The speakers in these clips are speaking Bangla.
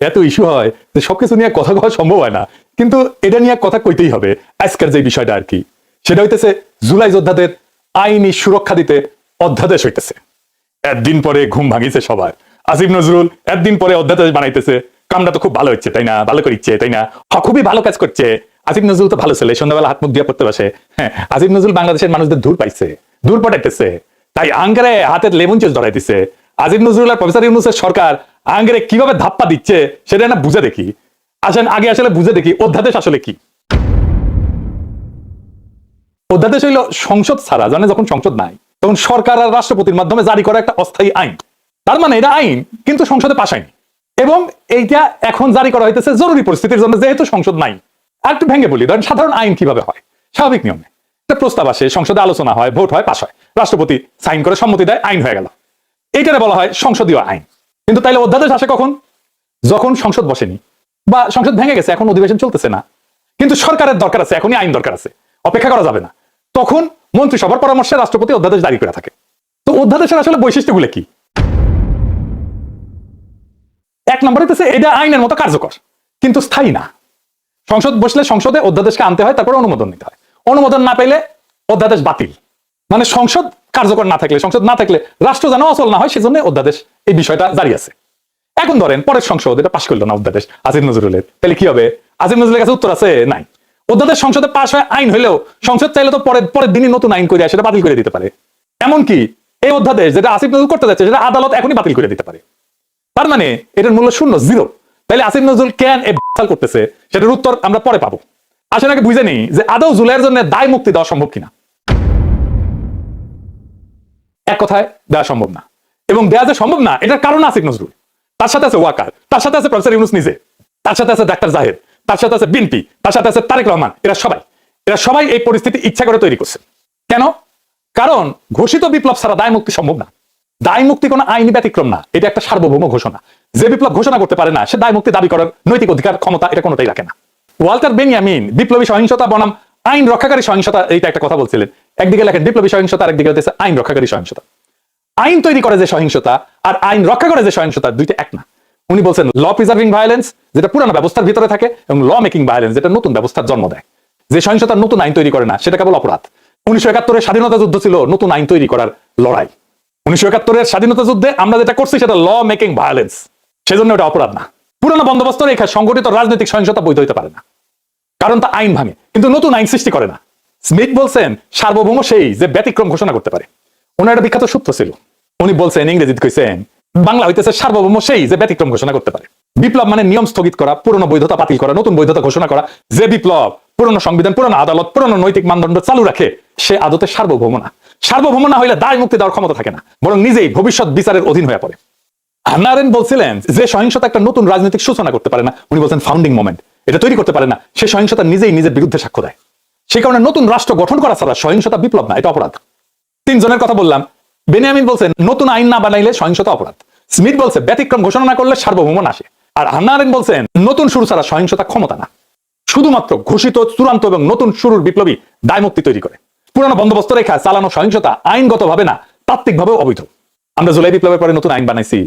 এত ইস্যু হয় যে সবকিছু নিয়ে কথা কওয়া সম্ভব হয় না, কিন্তু এটা নিয়ে কথা কইতেই হবে। আজকের যে বিষয়টা আর কি, সেটা হইতেছে জুলাই যোদ্ধাদের আইনি সুরক্ষা দিতে অধ্যাদেশ হইতেছে। একদিন পরে ঘুম ভাঙিছে সবার। আসিফ নজরুল একদিন পরে অধ্যাদেশ বানাইতেছে। কামটা তো খুব ভালো হচ্ছে তাই না, ভালো করিচ্ছে তাই না, খুবই ভালো কাজ করছে। আসিফ নজরুল তো ভালো ছেলে, সন্ধ্যাবেলা হাত মুখ দিয়ে পড়তে বসে। হ্যাঁ, আসিফ নজরুল বাংলাদেশের মানুষদের দূর পাইছে, দূর পটাইতেছে, তাই আঙ্গারে হাতের লেমন চুষ ধরাইতেছে। আসিফ নজরুল আর প্রফেসর ইউনূসের সরকার আঙ্গারে কিভাবে ধাপ্পা দিচ্ছে সেটা না বুঝে দেখি। আসেন আগে আসলে বুঝে দেখি অধ্যাদেশ আসলে কি। অধ্যাদেশ হইল সংসদ ছাড়া, জানে যখন সংসদ নাই তখন সরকার আর রাষ্ট্রপতির মাধ্যমে জারি করা একটা অস্থায়ী আইন। তার মানে এটা আইন কিন্তু সংসদে পাস হয়নি, এবং এইটা এখন জারি করা হইতেছে জরুরি পরিস্থিতির জন্য, যেহেতু সংসদ নাই। আর একটু ভেঙে বলি, ধরেন সাধারণ আইন কিভাবে হয়। স্বাভাবিক নিয়মে একটা প্রস্তাব আসে, সংসদে আলোচনা হয়, ভোট হয়, পাস হয়, রাষ্ট্রপতি সাইন করে সম্মতি দেয়, আইন হয়ে গেল। এইটারে বলা হয় সংসদীয় আইন। কিন্তু তাইলে অধ্যাদেশ আসে কখন? যখন সংসদ বসেনি বা সংসদ ভেঙে গেছে, এখন অধিবেশন চলতেছে না, কিন্তু সরকারের দরকার আছে, এখনই আইন দরকার আছে, অপেক্ষা করা যাবে না। তখন মন্ত্রিসভার পরামর্শে রাষ্ট্রপতি অধ্যাদেশ জারি করে থাকে। তো অধ্যাদেশের আসলে বৈশিষ্ট্যগুলো কি? এক নম্বর হইতেছে এটা আইনের মতো কার্যকর কিন্তু স্থায়ী না। সংসদ বসলে সংসদে অধ্যাদেশকে আনতে হয়, তারপর অনুমোদন নিতে হয়। অনুমোদন না পেলে অধ্যাদেশ বাতিল। মানে সংসদ কার্যকর না থাকলে, সংসদ না থাকলে রাষ্ট্র যেন অচল না হয়, সেজন্য অধ্যাদেশ এই বিষয়টা জারি আছে। এখন ধরেন পরের সংসদ এটা পাশ করলো না অধ্যাদেশ আসিফ নজরুলের, তাহলে কি হবে? আসিফ নজরুলের কাছে উত্তর আছে নাই। অধ্যাদেশ সংসদে পাশ হয় আইন হইলেও সংসদ চাইলে তো পরের দিনই নতুন আইন করে সেটা বাতিল করে দিতে পারে। এমনকি এই অধ্যাদেশ যেটা আসিফ নজরুল করতে যাচ্ছে সেটা আদালত এখনই বাতিল করে দিতে পারে। তার মানে এটার মূল্য শূন্য, জিরো। তাইলে আসিফ নজরুল কেন করতেছে সেটার উত্তর আমরা পরে পাবো। আসলে আগে বুঝে নেই যে আদৌ জুলাইয়ের জন্য দায় মুক্তি দেওয়া সম্ভব কিনা। এক কথায় দেওয়া সম্ভব না, এবং দেওয়া যে সম্ভব না এটার কারণ আসিফ নজরুল, তার সাথে আছে ওয়াকার, তার সাথে আছে প্রফেসর ইউনূস নিজে, তার সাথে আছে ডাক্তার জাহেদ, তার সাথে আছে বিএনপি, তার সাথে আছে তারেক রহমান। এরা সবাই এই পরিস্থিতি ইচ্ছা করে তৈরি করছে। কেন? কারণ ঘোষিত বিপ্লব ছাড়া দায় মুক্তি সম্ভব না। দায় মুক্তি কোনো আইনি ব্যতিক্রম না, এটা একটা সার্বভৌম ঘোষণা। যে বিপ্লব ঘোষণা করতে পারে না সে দায় মুক্তি দাবি করার নৈতিক অধিকার, ক্ষমতা এটা কোনোটাই রাখে না। ওয়াল্টার বেনিয়ামিন বিপ্লবী সহিংসতা বনাম আইন রক্ষাকারী সহিংসতা, এইটা একটা কথা বলছিলেন। একদিকে লেখেন বিপ্লবী সহিংসতা, আরেকদিকে হচ্ছে আইন রক্ষাকারী সহিংসতা। আইন তৈরি করে যে সহিংসতা আর আইন রক্ষা করে যে সহিংসতা, দুইটা এক না। উনি বলছেন ল প্রিজার্ভিং ভায়োলেন্স যেটা পুরানো ব্যবস্থার ভিতরে থাকে, এবং ল মেকিং ভায়োলেন্স যেটা নতুন ব্যবস্থার জন্ম দেয়। যে সহিংসতার নতুন আইন তৈরি করে না সেটা কেবল অপরাধ। 1971-এর স্বাধীনতা যুদ্ধ ছিল নতুন আইন তৈরি করার লড়াই। 1971-এর স্বাধীনতা যুদ্ধে আমরা যেটা করছি সেটা ল মেকিং ভায়োলেন্স, সেজন্য এটা অপরাধ না। পুরানো বন্দোবস্ত রেখা সংগঠিত রাজনৈতিক সহিংসতা বৈধ হতে পারে না, কারণ তা আইন ভাঙে, কিন্তু নতুন আইন সৃষ্টি করে না। স্মিথ বলছেন সার্বভৌম সেই যে ব্যতিক্রম ঘোষণা করতে পারে। ওনার একটা বিখ্যাত সূত্র ছিল, উনি বলছেন ইংরেজিতে কইছেন বাংলা হইতেছে সার্বভৌম সেই যে ব্যতিক্রম ঘোষণা করতে পারে। বিপ্লব মানে নিয়ম স্থগিত করা, পুরনো বৈধতা বাতিল করা, নতুন বৈধতা ঘোষণা করা। যে বিপ্লব পুরনো সংবিধান, পুরনো আদালত, পুরনো নৈতিক মানদণ্ড চালু রাখে সে আদতে সার্বভৌম না। সার্বভৌম না হইলে দায় মুক্তি দেওয়ার ক্ষমতা থাকে না, বরং নিজেই ভবিষ্যৎ বিচারের অধীন হয়ে পড়ে। হান্না আরেন্ট বলছিলেন যে সহিংসতা একটা নতুন রাজনৈতিক সূচনা করতে পারে না, উনি বলছেন ফাউন্ডিং মোমেন্ট এটা তৈরি করতে পারে না, সে সহিংসতা নিজেই নিজের বিরুদ্ধে সাক্ষ্য দেয়। সেই কারণে নতুন রাষ্ট্র গঠন করা ছাড়া সহিংসতা বিপ্লব না, এটা অপরাধ। তিনজনের কথা বললাম। বেনিয়ামিন বলছেন নতুন আইন না বানাইলে সহিংসতা অপরাধ। স্মিথ বলছে ব্যতিক্রম ঘোষণা না করলে সার্বভৌম আসে। আর হান্না আরেন্ট বলছেন নতুন শুরু ছাড়া সহিংসতা ক্ষমতা না, শুধুমাত্র ঘোষিত চূড়ান্ত এবং নতুন শুরুর বিপ্লবী দায় মুক্তি তৈরি করে। পুরানো বন্দোবস্ত রেখা চালানো সহিংসতা আইনগতভাবে না, তাত্ত্বিকভাবেও অবৈধ। আমরা জুলাই বিপ্লবের পরে নতুন আইন বানাইছি,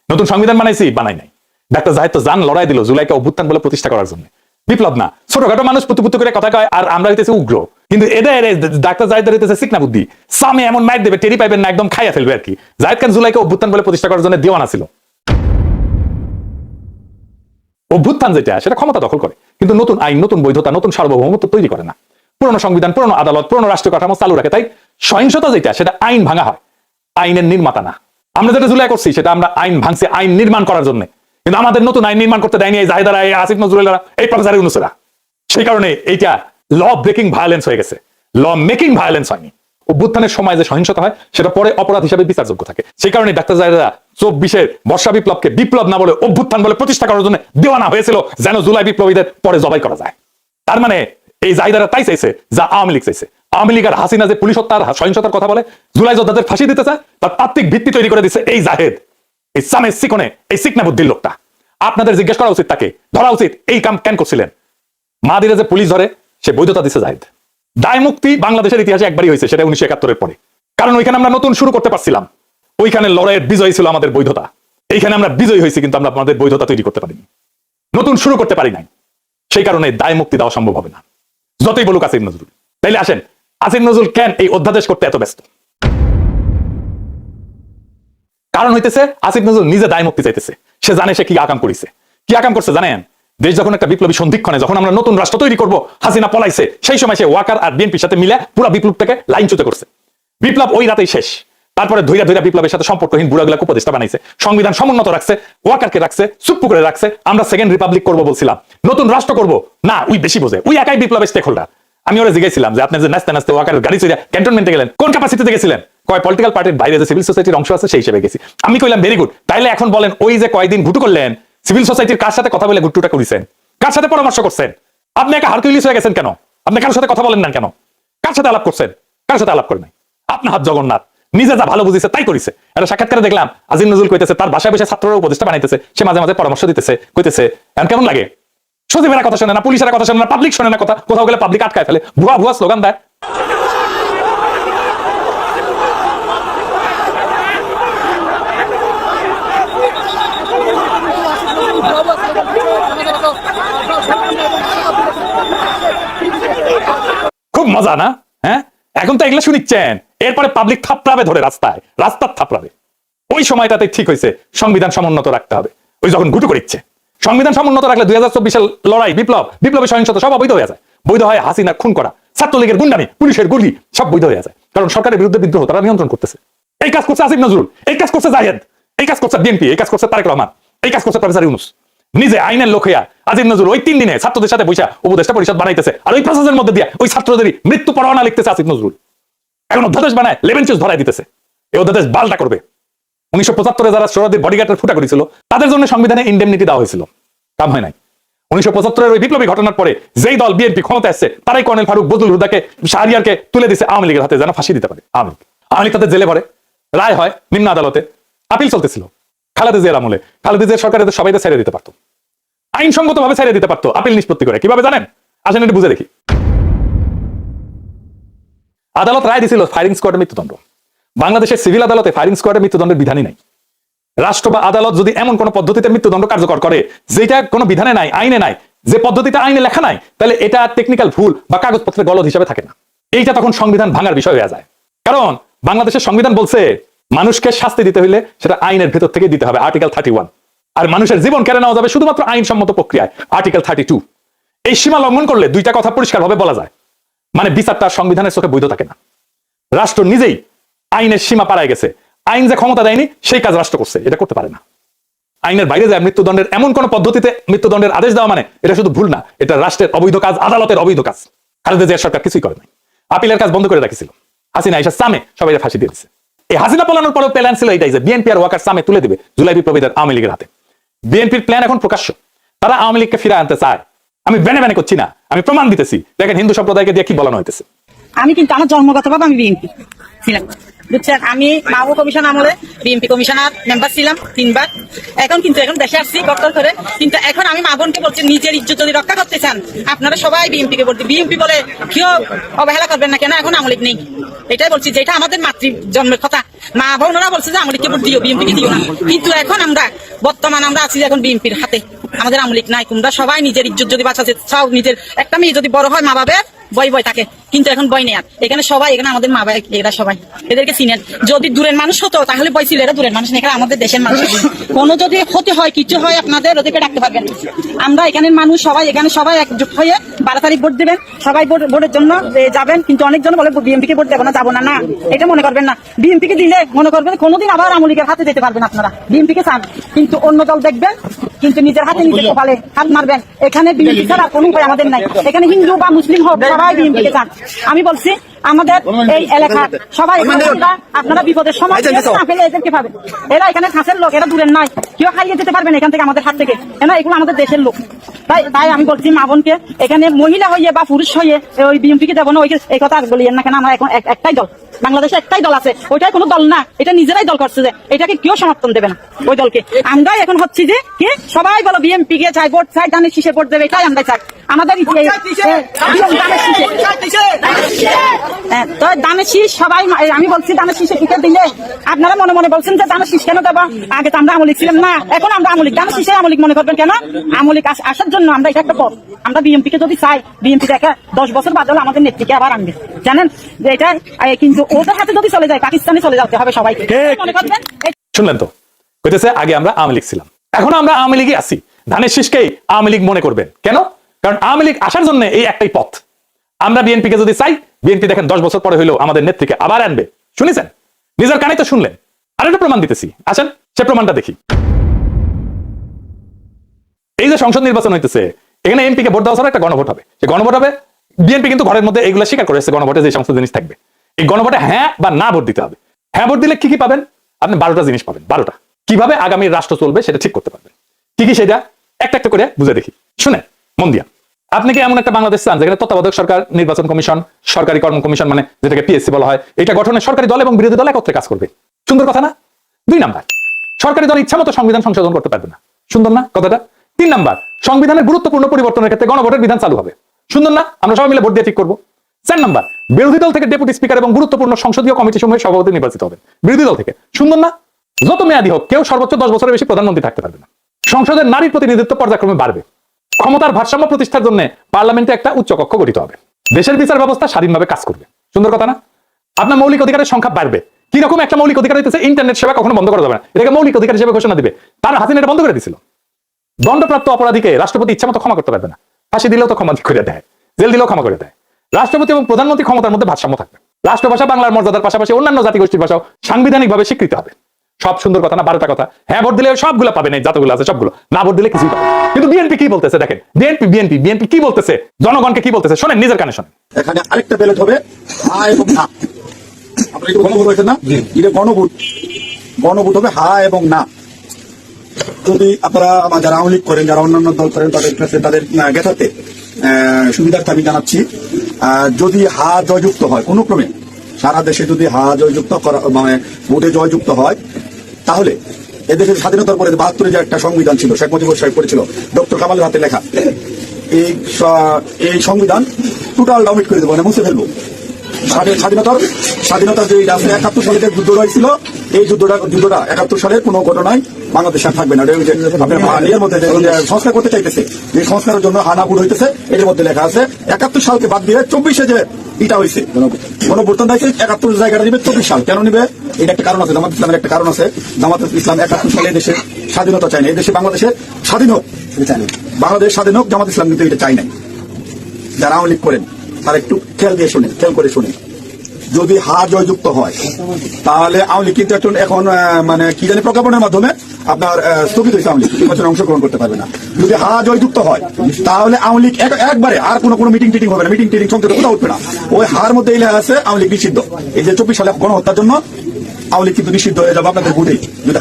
নতুন সংবিধান বানাইছি, বানাই নাই। ডাক্তার জাহেদ তো জান লড়াই দিল জুলাইকে অভ্যুত্থান বলে প্রতিষ্ঠা করার জন্য। বিপ্লব না, ছোটখাটো মানুষ পুতু করে কথা কয় আর আমরা হইতেছি উগ্র, কিন্তু এদের ডাক্তার জাহেদ হইতেছে সিকনা বুদ্ধি। সামে এমন মাইর দেবে টেরি পাইবেন না, একদম খাইয়া ফেলবে আর কি। জাহেদ খান জুলাইকে অভ্যুত্থান বলে প্রতিষ্ঠা করার জন্য দেওয়ানা ছিল। অভ্যুত্থান যেটা সেটা ক্ষমতা দখল করে, কিন্তু নতুন আইন, নতুন বৈধতা, নতুন সার্বভৌমত্ব তৈরি করে না। পুরনো সংবিধান, পুরনো আদালত, পুরনো রাষ্ট্র কাঠামো চালু রাখে। তাই সহিংসতা যেটা সেটা আইন ভাঙা হয়, আইনের নির্মাতা না। আমরা যেটা জুলাই করছি সেটা আমরা আইন ভাঙছি আইন নির্মাণ করার জন্য, কিন্তু আমাদের নতুন আইন নির্মাণ করতে দেয়নি এই জাহেদারা, এই আসিফ নজরুলেরা, এই প্রফেসর ইউনূসেরা। সেই কারণে এইটা ল ব্রেকিং ভায়োলেন্স হয়ে গেছে, ল মেকিং ভায়োলেন্স হয়নি। অভ্যুত্থানের সময় যে সহিংসতা হয় সেটা পরে অপরাধ হিসাবে বিচারযোগ্য থাকে। সেই কারণে ডাক্তার জাহেদরা 24-এর বর্ষা বিপ্লবকে বিপ্লব না বলে অভ্যুত্থান বলে প্রতিষ্ঠা করার জন্য দেওয়ানা হয়েছিল, যেন জুলাই বিপ্লবীদের পরে জবাই করা যায়। তার মানে এই জাহেদারা তাই চাইছে যা আওয়ামী লীগ চাইছে। আওয়ামী লীগ আর হাসিনা যে পুলিশ হত্যার সহিংসতার কথা বলে, জুলাই যোদ্ধাদের ফাঁসি দিতে চায়, তার তাত্ত্বিক ভিত্তি তৈরি করে দিচ্ছে এই জাহেদ, এই সামে সিকনে, এই সিকনা বুদ্ধির লোকটা। আপনাদের জিজ্ঞেস করা উচিত, তাকে ধরা উচিত এই কাম কেন করছিলেন। মাদিরে যে পুলিশ ধরে সে বৈধতা দিচ্ছে জাহেদ। দায় মুক্তি বাংলাদেশের ইতিহাসে একবারই হয়েছে, সেটা 1971-এর পরে। কারণ ওইখানে আমরা নতুন শুরু করতে পারছিলাম, ওইখানে লড়াইয়ের বিজয় ছিল আমাদের বৈধতা। এইখানে আমরা বিজয়ী হয়েছি, কিন্তু আমরা আমাদের বৈধতা তৈরি করতে পারিনি। নতুন শুরু করতে পারি নাই, সেই কারণে দায় মুক্তি দেওয়া সম্ভব হবে না, যতই বলুক আসিফ নজরুল। তাইলে আসেন, আসিফ নজরুল কেন এই অধ্যাদেশ করতে এত ব্যস্ত? কারণ হইতেছে আসিফ নজরুল নিজে দায় মুক্তি চাইতেছে। সে জানে সে কি আকাম করেছে। কি আকাম করছে জানেন? দেশ যখন একটা বিপ্লবী সন্ধিক্ষণে, যখন আমরা নতুন রাষ্ট্র তৈরি করব, হাসিনা পলাইছে, সেই সময় সে ওয়াকার আর বিএনপির সাথে মিলে পুরো বিপ্লবটাকে লাইনচ্যুত করছে। বিপ্লব ওই রাতেই শেষ। তারপরে ধৈর্য ধৈর্য বিপ্লবের সাথে সম্পর্কহীন বুড়াগুলা উপদেষ্টা বানাইছে, সংবিধান সমুন্নত রাখছে, ওয়াকারকে রাখছে, চুপ্পু করে রাখছে। আমরা সেকেন্ড রিপাবলিক করব বলছিলাম, নতুন রাষ্ট্র করব না, ওই বেশি বোঝে, ওই একাই বিপ্লবের স্টেক হোল্ডার। আমি ওরা জিজ্ঞাসিলাম যে আপনি যে নাচতে নাচতে ওয়াকারের গাড়ি চড়ে ক্যান্টনমেন্টে গেলেন, কোন ক্যাপাসিটিতে গেছিলেন? কয় পলিটিক্যাল পার্টির বাইরে যে সিভিল সোসাইটির অংশ আছে সেই হিসেবে গেছি। আমি কইলাম ভেরি গুড। তাইলে এখন বলেন, ওই যে কয়দিন ঘুটু করলেন, সিভিল সোসাইটির কার সাথে কথা বলে ঘুটুটা করেছেন? কার সাথে পরামর্শ করছেন? আপনি একা হারকিউলিস হয়ে গেছেন কেন? আপনি কারোর সাথে কথা বলেন না কেন? কার সাথে আলাপ করছেন? কার সাথে আলাপ করেন নাই? আপনার হাত জগন্নাথ, নিজে যা ভালো বুঝিছে তাই করেছে। একটা সাক্ষাৎকারে দেখলাম আজিম নজরুল কইতেছে তার বাসায় বসে ছাত্ররা উপদেষ্টা বানাইতেছে, সে মাঝে মাঝে পরামর্শ দিতেছে, কইতেছে এখন কেমন লাগে? সচিবেরা কথা শোনে না, পুলিশেরা কথা শোনে না, পাবলিক শোনে না কথা, কোথাও গেলে পাবলিক আটকায় ফেলে, ভুয়া ভুয়া স্লোগান দেয়। খুব মজা না? হ্যাঁ, এখন তো এগুলো শুনিচ্ছেন, এরপরে পাবলিক থাপড়াবে ধরে রাস্তায়, রাস্তার থাপড়াবে। ওই সময়টাতে ঠিক হয়েছে সংবিধান সমুন্নত রাখতে হবে। ওই যখন ঘুটু করিচ্ছে, সংবিধান সমুন্নত রাখলে 2024 সাল লড়াই, বিপ্লবের সহিংসতা সব অবৈধ হয়ে যায়। বৈধ হয় হাসিনা খুন করা, ছাত্রলীগের গুন্ডামি, পুলিশের গুলি, সব বৈধ হয়ে যায়, কারণ সরকারের বিরুদ্ধে বিদ্রোহ তারা নিয়ন্ত্রণ করতেছে। এই কাজ করছে আসিফ নজরুল, এই কাজ করছে জাহেদ, এই কাজ করছে বিএনপি, এই কাজ করছে তারেক রহমান, এই কাজ করছে প্রফেসর ইউনূস। নিজে আইনের লোক হইয়া আসিফ নজরুল ওই 3 দিনে ছাত্রদের সাথে বৈশা উপদেষ্টা পরিষদ বানাইতেছে, আর ওই প্রসেসের মধ্যে দিয়ে ওই ছাত্রদেরই মৃত্যু পরোয়ানা লিখতেছে আসিফ নজরুল। এখন অধ্যাদেশ বানায় লেবেন চুজ ধরাই দিতেছে। এই অধ্যাদেশ বালটা করবে। 1975 যারা সোহরাওয়ার্দীর বডিগার্ডের ফুটা করেছিল তাদের জন্য সংবিধানে ইনডেমনিটি দেওয়া হয়েছিল, কাম হয় নাই। 1975 ওই বিপ্লবী ঘটনার পরে যেই দল বিএনপি ক্ষমতা আসছে, তারাই কর্নেল ফারুক, বদরুল হুদাকে, শাহরিয়ারকে তুলে দিচ্ছে আওয়ামী লীগের হাতে, যেন ফাঁসি দিতে পারে। আওয়ামী লীগ তাদের জেলে ভরে, রায় হয় নিম্ন আদালতে, আপিল চলতেছিল। খালেদা জিয়ার আমলে খালেদা জিয়ার সরকার সবাই ছেড়ে দিতে পারতো, আইনসঙ্গত ভাবে ছেড়ে দিতে পারতো, আপিল নিষ্পত্তি করে। কিভাবে জানেন? আসেন একটু বুঝে দেখি। আদালত রায় দিছিল ফায়ারিং স্কোয়াডের মৃত্যুদণ্ড। বাংলাদেশের সিভিল আদালতে ফায়ারিং স্কোয়াডের মৃত্যুদণ্ডের বিধানই নাই। রাষ্ট্র বা আদালত যদি এমন কোন পদ্ধতিতে মৃত্যুদণ্ড কার্যকর করে যেটা কোনো বিধানে নাই, আইনে নাই, যে পদ্ধতিটা আইনে লেখা নাই, তাহলে এটা টেকনিক্যাল ভুল বা কাগজপত্রের গলদ হিসেবে থাকে না। এইটা তখন সংবিধান ভাঙার বিষয় হয়ে যায়। কারণ বাংলাদেশের সংবিধান বলছে মানুষকে শাস্তি দিতে হইলে সেটা আইনের ভেতর থেকে দিতে হবে, আর্টিকেল 31। আর মানুষের জীবন কেড়ে নেওয়া যাবে শুধুমাত্র আইনসম্মত প্রক্রিয়ায়, আর্টিকেল 32। এই সীমা লঙ্ঘন করলে দুইটা কথা পরিষ্কারভাবে বলা যায়, মানে বিচারটা সংবিধানের চোখে বৈধ থাকে না। রাষ্ট্র নিজেই আইনের সীমা পাড়ায় গেছে, আইন যে ক্ষমতা দেয়নি সেই কাজ রাষ্ট্র করছে, এটা করতে পারে না। আইনের বাইরে যায় মৃত্যুদণ্ডের এমন কোন পদ্ধতিতে মৃত্যুদণ্ডের আদেশ দেওয়া, মানে এটা শুধু ভুল না, এটা রাষ্ট্রের অবৈধ কাজ, আদালতের অবৈধ কাজ। খালেদা জিয়ার সরকার কিছুই করে নাই, আপিলের কাজ বন্ধ করে রাখিছিল। হাসিনা এসে সামে সবাই ফাঁসি দিয়ে দিচ্ছে। এই হাসিনা পলানোর পরেও প্ল্যান ছিল এইটাই যে বিএনপি আর ওয়াকার সামে তুলে দিবে জুলাই বিপ্লবীদের আওয়ামী লীগের হাতে। বিএনপির প্ল্যান এখন প্রকাশ্য, তারা আওয়ামী লীগকে ফিরে আনতে চায়। আমি বেনে বেনে করছি না, আমি প্রমাণ দিতেছি। দেখেন হিন্দু সম্প্রদায়কে দিয়ে কি বলানো হইতেছে। আমি কিন্তু আমার জন্মগতভাবে আমি বিএনপি ছিলাম, বুঝছেন। আমি মাহবু কমিশন আমলে বিএনপি কমিশনার মেম্বার ছিলাম 3 বার। এখন দেশে আসছি ডক্টর করে, কিন্তু এখন আমি মা বোনকে বলছি নিজের ইজ্জত যদি রক্ষা করতে চান আপনারা সবাই বিএনপি কে বলতে, বিএনপি বলে কেউ অবহেলা করবেন না, কেন এখন আওয়ামী লীগ নেই। এটাই বলছি, যেটা আমাদের মাতৃ জন্মের কথা। মা বোনরা বলছে যে আওয়ামী লীগকে ভোট দিও, বিএনপি কে দিও না, কিন্তু এখন আমরা বর্তমান আমরা আছি এখন বিএনপির হাতে, আমাদের আওয়ামী লীগ নাই। তোমরা সবাই নিজের ইজ্জত যদি বাঁচাতে চাও, নিজের একটা মেয়ে যদি বড় হয় মা বাবা বয় থাকে, কিন্তু এখন বয় নেই আর। এখানে সবাই, এখানে আমাদের মা বাবা এরা সবাই, এদেরকে চিনেন। যদি দূরের মানুষ হতো তাহলে বয় ছিল, এরা দূরের মানুষ না, এখানে আমাদের দেশের মানুষ। কোনো যদি ক্ষতি হয় কিছু হয় আপনাদের ওদেরকে ডাকতে পারবেন। আমরা এখানের মানুষ সবাই, এখানে সবাই একজোট হয়ে 12 তারিখ ভোট দেবেন, সবাই ভোটের জন্য যাবেন। কিন্তু অনেকজন বলে বিএনপি কে ভোট দেবো না, যাবো না, না এটা মনে করবেন না। বিএনপি কে দিলে মনে করবেন কোনোদিন আবার আওয়ামী লীগের হাতে যেতে পারবেন আপনারা। বিএনপি কে চান কিন্তু অন্য দল দেখবেন, কিন্তু নিজের হাতে নিজের কপালে হাত মারবেন। এখানে বিএনপি ছাড়া কোনো উপায় আমাদের নাই। এখানে হিন্দু বা মুসলিম হোক সবাই বিএনপি কে চান। আমি বলছি আমাদের এই এলাকার সবাই, আপনারা বিপদের সময় এদেরকে পাবেন। এরা এখানে খাসের লোক, এরা দূরের নাই, কেউ খাইয়ে যেতে পারবেন এখান থেকে, আমাদের হাত থেকে। এগুলো আমাদের দেশের লোক। তাই আমি বলছি মা বোনকে, এখানে মহিলা হইয়ে বা পুরুষ হইয়ে ওই বিএনপি কে দেবো না, এই কথা আর বলিয়েন না। কেন আমরা এখন একটাই দল, বাংলাদেশে একটাই দল আছে, ওইটাই কোনো দল না, এটা নিজেরাই দল করছে, যে এটাকে কেউ সমর্থন দেবে না ওই দলকে। আমরাই এখন হচ্ছি যে কি সবাই বলো বিএনপি কে চাই, ভোট চাই, ধানের শীষে ভোট দেবে, এটাই আমরা চাই। আমাদের তো দানের শীষ সবাই আমি বলছি দানের শীষে টিকে দিলে আপনারা মনে মনে বলছেন যে দানের শীষ কেন দেবো, আগে তো আমরা আমলিক ছিলাম না, এখন আমরা আমলিক, দানের শীষে আমলিক মনে করবেন কেন? আমলিক আসার জন্য আমরা এটা একটা পথ, আমরা বিএনপিকে যদি চাই, বিএনপি দেখা 10 বছর বাদ হলে আমাদের নেত্রীকে আবার আনবে, জানেন যে এটা, কিন্তু ওদের হাতে যদি চলে যায় পাকিস্তানে চলে যেতে হবে সবাইকে, মনে করবেন। শুনলেন তো, কইতেছে আগে আমরা আওয়ামী লীগ ছিলাম, এখন আমরা আওয়ামী লীগই আছি, ধানের শীষকেই আওয়ামী লীগ মনে করবেন কেন? কারণ আওয়ামী লীগ আসার জন্য এই একটাই পথ, আমরা বিএনপিকে যদি চাই, বিএনপি দেখেন 10 বছর পরে হইলেও আমাদের নেত্রীকে আবার আনবে। শুনেছেন, নিজের কানে তো শুনলেন, আর একটা প্রমাণ দিতেছি, আসেন সে প্রমাণটা দেখি। এই যে সংসদ নির্বাচন হইতেছে, এখানে এমপি কে ভোট দেওয়া ছাড়া একটা গণভোট হবে, সেই গণভোট হবে, বিএনপি কিন্তু ঘরের মধ্যে এগুলো স্বীকার করেছে গণভোটে যে সমস্ত জিনিস থাকবে, এই গণভোটে হ্যাঁ বা না ভোট দিতে হবে। হ্যাঁ ভোট দিলে কি কি পাবেন? আপনি 12টা জিনিস পাবেন, 12টা। কিভাবে আগামী রাষ্ট্র চলবে সেটা ঠিক করতে পারবেন। কি কি সেটা একটা একটা করে বুঝে দেখি, শুনে মন দিয়া। আপনি কি এমন একটা বাংলাদেশ চান যেখানে তত্ত্বাবধায়ক সরকার, নির্বাচন কমিশন, সরকারি কর্ম কমিশন মানে যেটাকে পিএসসি বলা হয়, এটা গঠনে সরকারি দল এবং বিরোধী দল একত্রে কাজ করবে? সুন্দর কথা না? 2 নাম্বার, সরকারি দল ইচ্ছা মতো সংবিধান সংশোধন করতে পারবে না। সুন্দর না কথাটা? 3 নাম্বার, সংবিধানের গুরুত্বপূর্ণ পরিবর্তনের ক্ষেত্রে গণভোটের বিধান চালু হবে। সুন্দর না? আমরা সবাই মিলে ভোট দিয়ে ঠিক করবো। 4 নাম্বার, বিরোধী দল থেকে ডেপুটি স্পিকার এবং গুরুত্বপূর্ণ সংসদীয় কমিটি সমূহের সভাপতি নির্বাচিত হবেন বিরোধী দল থেকে। সুন্দর না? যত মেয়াদী হোক কেউ সর্বোচ্চ 10 বছরের বেশি প্রধানমন্ত্রী থাকতে পারবে না। সংসদের নারীর প্রতিনিধিত্ব পর্যায়ক্রমে বাড়বে। ক্ষমতার ভারসাম্য প্রতিষ্ঠার জন্য পার্লামেন্টে একটা উচ্চ কক্ষ গঠিত হবে। দেশের বিচার ব্যবস্থা স্বাধীনভাবে কাজ করবে। সুন্দর কথা না? আপনার মৌলিক অধিকারের সংখ্যা বাড়বে। কিরকম একটা মৌলিক অধিকার হইতেছে, ইন্টারনেট সেবা কখনো বন্ধ করা যাবে না, এটাকে মৌলিক অধিকার হিসেবে ঘোষণা দিবে। তার হাসিনা এটা বন্ধ করে দিছিল। দণ্ডপ্রাপ্ত অপরাধীকে রাষ্ট্রপতি ইচ্ছা মতো ক্ষমা করতে পারবে না, ফাঁসি দিলেও তো ক্ষমা করে দেয়, জেল দিলেও ক্ষমা করে দেয়। রাষ্ট্রপতি এবং প্রধানমন্ত্রী ক্ষমতার মধ্যে ভারসাম্য থাকবে। রাষ্ট্রভাষা বাংলার মর্যাদার পাশাপাশি অন্যান্য জাতিগোষ্ঠীর ভাষাও সাংবিধানিকভাবে স্বীকৃত হবে। সব সুন্দর কথা না? 12টা কথা। হ্যাঁ ভোট দিলে সবগুলো পাবেন, এই যতগুলো আছে সবগুলো, না ভোট দিলে কিছুই পাবে। কিন্তু বিএনপি কি বলতেছে দেখেন, বিএনপি কি বলতেছে, জনগণকে কি বলতেছে শোনেন, নিজের কানে শোনেন। এখানে আরেকটা ব্যালট হবে হা এবং না। আপনারা একটু গণভোট হয়েছে না? এটা গণভোট হবে হা এবং না। যদি আপনারা যারা আওয়ামী লীগ করেন, যারা অন্যান্য দল করেন, তাদের কাছে তাদের জ্ঞাতার্থে সুবিধার্থে আমি জানাচ্ছি, যদি হা জয়যুক্ত হয় কোনো ক্রমে, সারা দেশে যদি হা জয়যুক্ত করা মানে ভোটে জয়যুক্ত হয়, তাহলে এদেশের স্বাধীনতার পরে 72 যে একটা সংবিধান ছিল, শেখ মুজিবুর সাহেব করেছিল, ডক্টর কামালের হাতে লেখা, এই সংবিধান টোটাল ডাউমিট করে দেবো, মানে মুছে ফেলবো। স্বাধীনতার যে 71 সালে যে যুদ্ধ হয়েছিল, এই যুদ্ধটা 71 সালের কোনো ঘটনায় বাংলাদেশে আর থাকবে না। এর মধ্যে সংস্কার করতে চাইতেছে, যে সংস্কারের জন্য হানাপুর হইতেছে, এর মধ্যে লেখা আছে 71 সালকে বাদ দিয়ে 24-এ যে এটা হয়েছে গণভোটদান হয়েছে, 71 জায়গাটা নিবে 24 সাল। কেন নিবে? এটা একটা কারণ আছে, জামাত ইসলামের একটা কারণ আছে। জামাত ইসলাম 71 সালে দেশে স্বাধীনতা চায় না, এই দেশে বাংলাদেশে স্বাধীন হোক, বাংলাদেশ স্বাধীন হোক, জামাত ইসলাম কিন্তু এটা চায় নাই। যারা আওয়ামী লীগ করেন তারা একটু খেয়াল করে শুনে, যদি হা জয়যুক্ত হয় তাহলে আওয়ামী লীগ কিন্তু এখন মানে কি জানি প্রজ্ঞাপনের মাধ্যমে আপনার স্থগিত হয়েছে, আওয়ামী লীগ নির্বাচনে অংশগ্রহণ করতে পারবে না। যদি হা জয়যুক্ত হয় তাহলে আওয়ামী লীগ একবারে আর কোনো মিটিং টিটিং হবে না, মিটিং সংসদে কোথাও উঠবে না। ওই হার মধ্যে এই লেখা আছে আওয়ামী লীগ নিষিদ্ধ। এই যে 24 সালে গণহত্যার জন্য আওয়ামী লীগ কিন্তু নিষিদ্ধ হয়ে যাবে আপনাদের ভোটে। যদি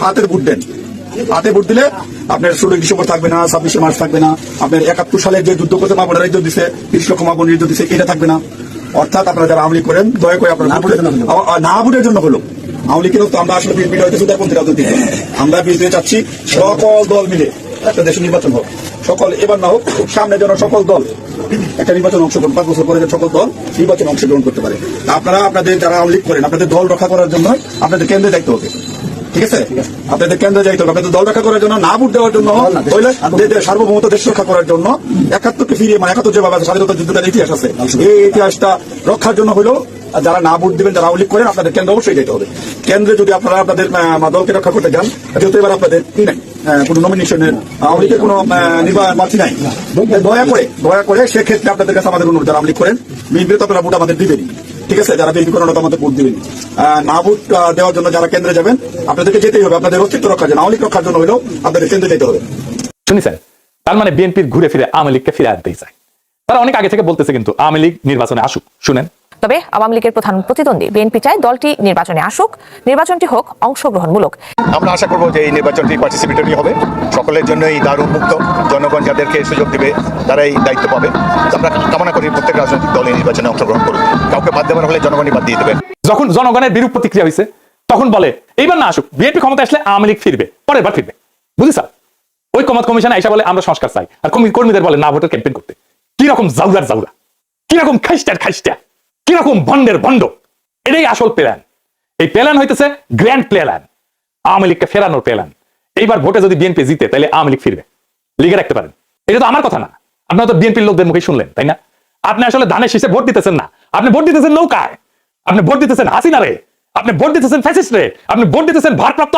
হাতের ভোট দেন, হাতে ভোট দিলে আপনার 16 ডিসেম্বর থাকবে না, 26 মার্চ থাকবে না, আপনার 71 সালে যে যুদ্ধ করতে মা বোনেরা দিচ্ছে, 30 লক্ষ মা বোনের দিচ্ছে, এটা থাকবে না। অর্থাৎ আপনারা যারা আওয়ামী লীগ করেন, দয়া করে আপনারা না ভোটের জন্য হলো আওয়ামী লীগের তো আমরা আসলে বিএনপি হইতেছে উদারপন্থী রাজনীতি। আমরা বিএনপি চাচ্ছি সকল দল মিলে একটা দেশের নির্বাচন হোক, সকল এবার না হোক, সামনে যেন সকল দল একটা নির্বাচন অংশগ্রহণ, 5 বছর পরে সকল দল নির্বাচন অংশগ্রহণ করতে পারে। আপনারা আপনাদের যারা আওয়ামী লীগ করেন, আপনাদের দল রক্ষা করার জন্য আপনাদের কেন্দ্রে যাইতে হবে, ঠিক আছে? আপনাদের কেন্দ্রে যাইতে হবে, আপনাদের দল রক্ষা করার জন্য, না ভোট দেওয়ার জন্য, সার্বভৌমত্ব দেশ রক্ষা করার জন্য, 71কে ফিরিয়ে মানে 71 যেভাবে স্বাধীনতা যুদ্ধের ইতিহাস আছে, এই ইতিহাসটা রক্ষার জন্য হলো যারা না ভোট দিবেন, যারা আওয়ামী লীগ করেন, আপনাদের কেন্দ্রে অবশ্যই যেতে হবে। কেন্দ্রে যদি আপনারা আপনাদের দলকে রক্ষা করতে যান, যেহেতু এবার আপনাদের কি নাই, কোন নমিনেশনের আওয়ামী লীগের কোন প্রার্থী নাই, দয়া করে সেক্ষেত্রে আপনাদের কাছে আমাদের অনুরোধ, যারা আওয়ামী লীগ করেন বিএনপি তো আপনারা ভোট আমাদের দিবেন, ঠিক আছে? যারা বিএনপি করেন আমাদের ভোট দিবেন। না ভোট দেওয়ার জন্য যারা কেন্দ্রে যাবেন, আপনাদেরকে যেতেই হবে, আপনাদের অস্তিত্ব রক্ষার জন্য, আওয়ামী লীগ রক্ষার জন্য হলেও আপনাদের কেন্দ্রে যেতে হবে। শুনেছেন? তার মানে বিএনপির ঘুরে ফিরে আওয়ামী লীগকে ফিরে আনতেই চায়। তারা অনেক আগে থেকে বলতেছে কিন্তু আওয়ামী লীগ নির্বাচনে আসুক। শুনেন, তবে আওয়ামী লীগের প্রধান প্রতিদ্বন্দ্বী বিএনপি চায় দলটি নির্বাচনে আসুক, নির্বাচনটি হোক অংশগ্রহণমূলক। আমরা আশা করব যে এই নির্বাচনটি পার্টিসিপেটরি হবে, সকলের জন্যই দ্বার উন্মুক্ত, জনগণ যাদেরকে সুযোগ দিবে তারাই দায়িত্ব পাবে। আমরা কামনা করি প্রত্যেক রাজনৈতিক দল এই নির্বাচনে অংশগ্রহণ করুক, কাউকে বাদ দেওয়ার হলে জনগণই বাদ দিয়ে দেবেন। যখন জনগণের বিরূপ প্রতিক্রিয়া হয়েছে তখন বলে এইবার না আসুক, বিএনপি ক্ষমতা আসলে আওয়ামী লীগ ফিরবে, পরের বার ফিরবে। বুঝিস? ওই কমাত কমিশনে এসে বলে আমরা সংস্কার চাই, আর কর্মীদের বলে না ভোটের ক্যাম্পেইন করতে। কিরকম জাউরা, কিরকম খাইস্টা। কিরকম ভন্ডের ভণ্ড, এটাই আসল প্ল্যান। এই প্ল্যান হইতেছে গ্র্যান্ড প্ল্যান, আওয়ামী লীগকে ফেরানোর প্ল্যান। এইবার ভোটে যদি বিএনপি জিতে তাহলে আওয়ামী লীগ ফিরবে, লিখে রাখতে পারেন। এটা তো আমার কথা না, আপনারা তো বিএনপির লোকদের মুখে শুনলেন, তাই না? আপনি আসলে ধানের শীষে ভোট দিতেছেন না, আপনি ভোট দিতেছেন নৌকায়, আপনি ভোট দিতেছেন হাসিনা রে, আপনি ভোট দিতেছেন ফ্যাসিস্ট রে, আপনি ভোট দিতেছেন ভারপ্রাপ্ত